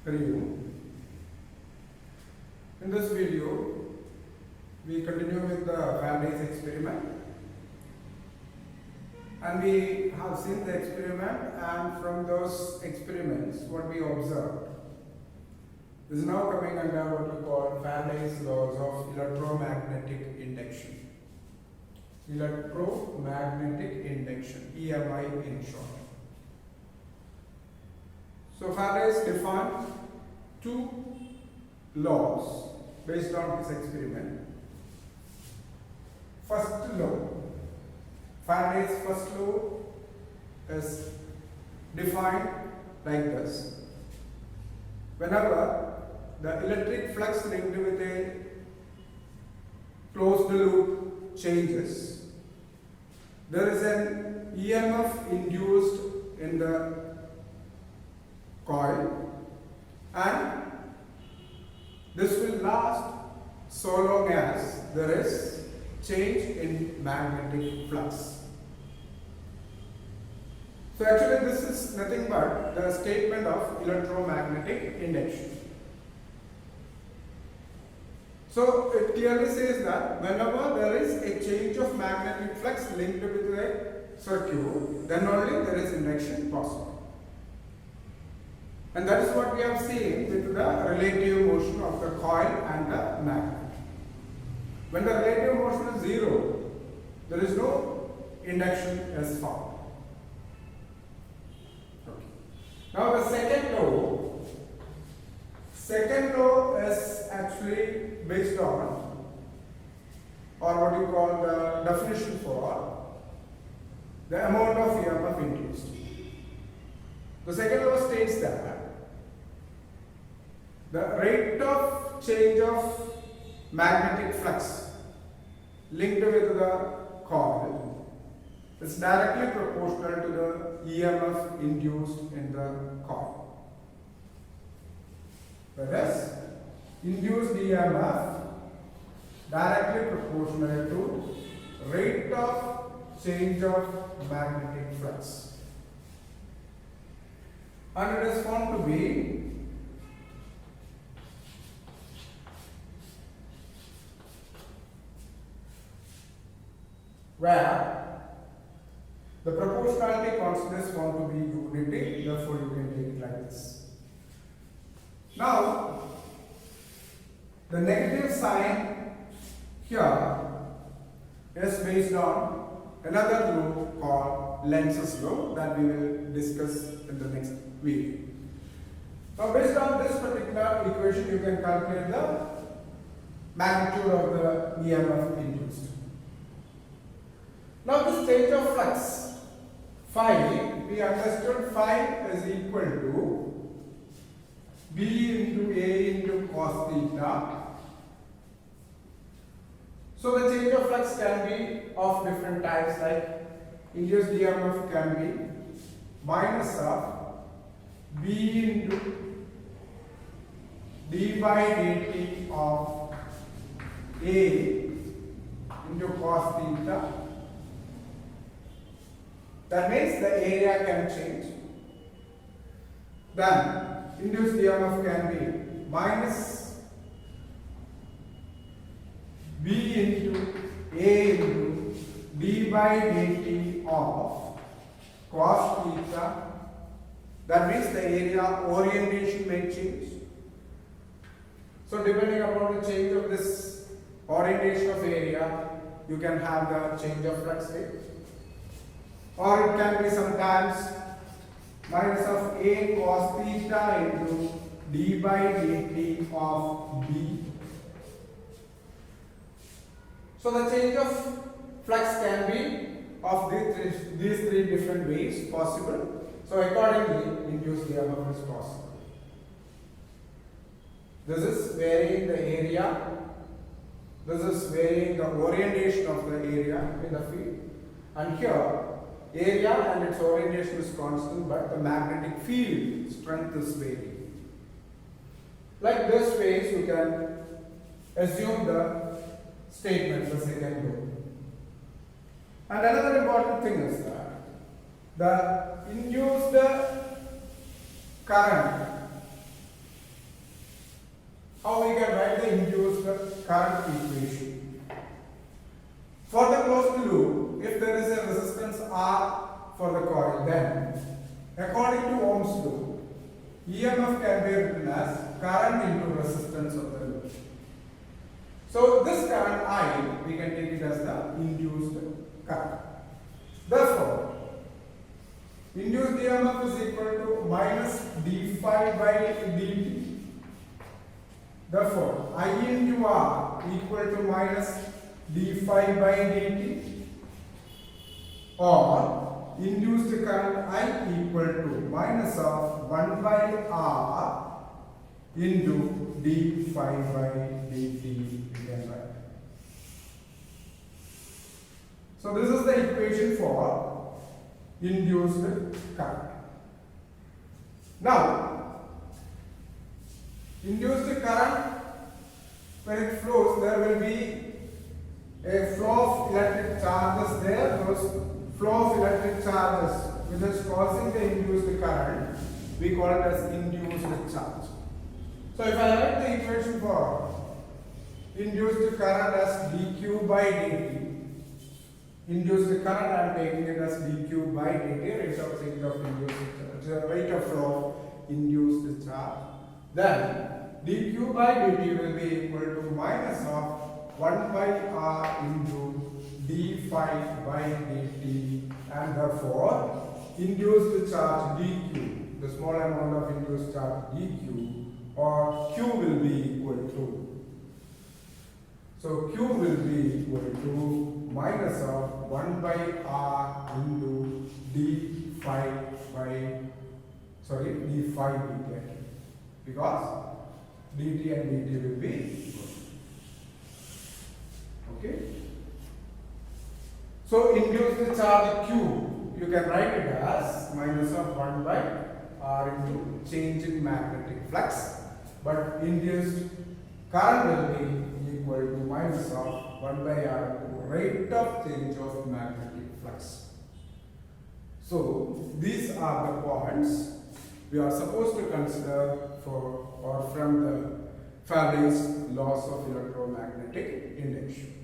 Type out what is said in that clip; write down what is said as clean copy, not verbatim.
review. In this video, we continue with the Faraday's experiment, and we have seen the experiment, and from those experiments what we observed is now coming under what we call Faraday's laws of electromagnetic induction. Electromagnetic induction, EMI in short. So Faraday's defined two laws based on his experiment. First law, Faraday's first law is defined like this. Whenever the electric flux linked with a closed loop changes, there is an EMF induced in the coil, and this will last so long as there is change in magnetic flux. So actually this is nothing but the statement of electromagnetic induction. So it clearly says that whenever there is a change of magnetic flux linked with a circuit, then only there is induction possible. And that is what we have seen with the relative motion of the coil and the magnet. When the relative motion is zero, there is no induction as found. Okay. Now the second law is actually based on, or what you call the definition for, the amount of EMF induced. The second law states that the rate of change of magnetic flux linked with the coil is directly proportional to the EMF induced in the coil. Whereas induced EMF directly proportional to rate of change of magnetic flux. And it is found to be where the proportionality constant is found to be unity, therefore you can take it like this. Now, the negative sign here is based on another law called Lenz's law that we will discuss in the next video. Now, based on this particular equation, you can calculate the magnitude of the EMF induced. Now this change of flux, phi, we understood phi is equal to B into A into cos theta. So the change of flux can be of different types, like induced EMF can be minus of B into d by dt of A into cos theta. That means the area can change. Then induced EMF can be minus B into A into d by dt of cos theta. That means the area orientation may change. So depending upon the change of this orientation of area, you can have the change of flux rate. Or it can be sometimes minus of A cos theta into d by dt of B. So the change of flux can be of these three different ways possible. So accordingly, induced EMF is possible. This is varying the area. This is varying the orientation of the area in the field. And here, area and its orientation is constant, but the magnetic field strength is varying. Like this ways, you can assume the statement, the second law. And another important thing is that the induced current how we can write the induced current equation. For the closed loop, if there is a resistance R for the coil, then according to Ohm's law, EMF can be written as current into resistance of the loop. So this current I, we can take it as the induced current. Therefore, induced EMF is equal to minus d phi by dt. Therefore, I into R equal to minus d phi by dt, or induced current I equal to minus of 1 by R into d phi by dt. We can write. So this is the equation for induced current. Now, induced current, when it flows, there will be a flow of electric charges there. Those flow of electric charges which is causing the induced current, we call it as induced charge. So if I write the equation for induced current as dq by dt, induced current I am taking it as dq by dt, rate of change of induced charge, rate of flow of induced charge. Then dq by dt will be equal to minus of 1 by R into d phi by dt, and therefore induced charge dq, the small amount of induced charge dq, or q will be equal to, so q will be equal to minus of 1 by R into d phi by, d phi dt, because dt and dt will be equal. Okay. So induced charge q, you can write it as minus of 1 by R into change in magnetic flux, but induced current will be equal to minus of 1 by R into rate of change of magnetic flux. So these are the points we are supposed to consider for or from the Faraday's laws of electromagnetic induction.